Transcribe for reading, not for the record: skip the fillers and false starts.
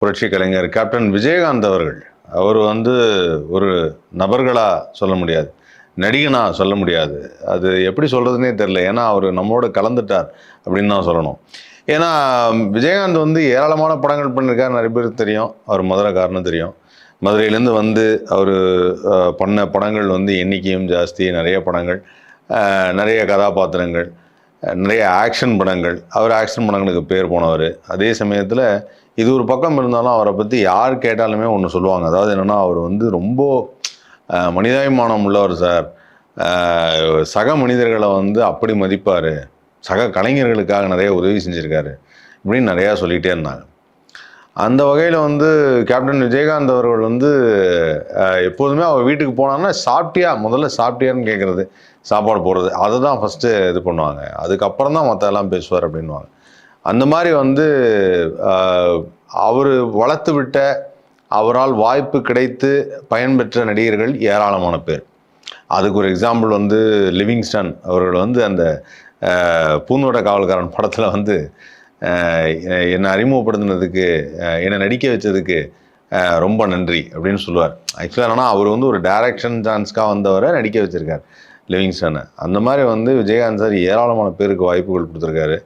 புரட்சி கலைஞர் கேப்டன் விஜயகாந்த் அவர்கள். அவர் வந்து ஒரு நபர்களா சொல்ல முடியாது. நடிகனா சொல்ல முடியாது. அது எப்படி சொல்றதுன்னே தெரியல. ஏன்னா, அவரு நம்மோட கலந்துட்டார் அப்படின்னு தான் சொல்லணும். ஏன்னா, விஜயகாந்த் வந்து ஏராளமான படங்கள் பண்ணியிருக்காரு. நெறைய பேருக்கு தெரியும். அவர் மதுரைக்காரன்னு தெரியும். மதுரையிலேருந்து வந்து அவரு பண்ண படங்கள் வந்து எண்ணிக்கையும் ஜாஸ்தி. நெறைய படங்கள், நெறைய கதாபாத்திரங்கள், நிறைய ஆக்ஷன் படங்கள். அவர் ஆக்ஷன் படங்களுக்கு பேர் போனவர். அதே சமயத்தில் இது ஒரு பக்கம் இருந்தாலும் அவரை பற்றி யார் கேட்டாலுமே ஒன்று சொல்லுவாங்க. அதாவது என்னென்னா, அவர் வந்து ரொம்ப மனிதாபிமானம் உள்ளவர் சார். சக மனிதர்களை வந்து அப்படி மதிப்பார். சக கலைஞர்களுக்காக நிறைய உதவி செஞ்சுருக்காரு இப்படின்னு நிறையா சொல்லிகிட்டே இருந்தாங்க. அந்த வகையில் வந்து கேப்டன் விஜயகாந்த் அவர்கள் வந்து எப்போதுமே அவர் வீட்டுக்கு போனாங்கன்னா சாப்பிட்டியா, முதல்ல சாப்பிட்டியான்னு கேட்குறது, சாப்பாடு போடுறது, அதை தான் ஃபஸ்ட்டு இது பண்ணுவாங்க. அதுக்கப்புறம் தான் மற்றெல்லாம் பேசுவார் அப்படின்வாங்க. அந்த மாதிரி வந்து அவர் வளர்த்து விட்ட, அவரால் வாய்ப்பு கிடைத்து பயன்பெற்ற நடிகர்கள் ஏராளமான பேர். அதுக்கு ஒரு எக்ஸாம்பிள் வந்து லிவிங்ஸ்டன் அவர்கள் வந்து அந்த பூந்தோட்ட காவல்காரன் படத்தில் வந்து என்னை அறிமுகப்படுத்தினதுக்கு, என்னை நடிக்க வச்சதுக்கு ரொம்ப நன்றி அப்படின்னு சொல்லுவார். ஆக்சுவலாக என்னன்னா, அவர் வந்து ஒரு டைரக்ஷன் சான்ஸ்க்காக வந்தவரை நடிக்க வச்சிருக்கார் லிவிங்ஸ்டனை. அந்த மாதிரி வந்து விஜயகாந்த் சார் ஏராளமான பேருக்கு வாய்ப்புகள் கொடுத்துருக்காரு.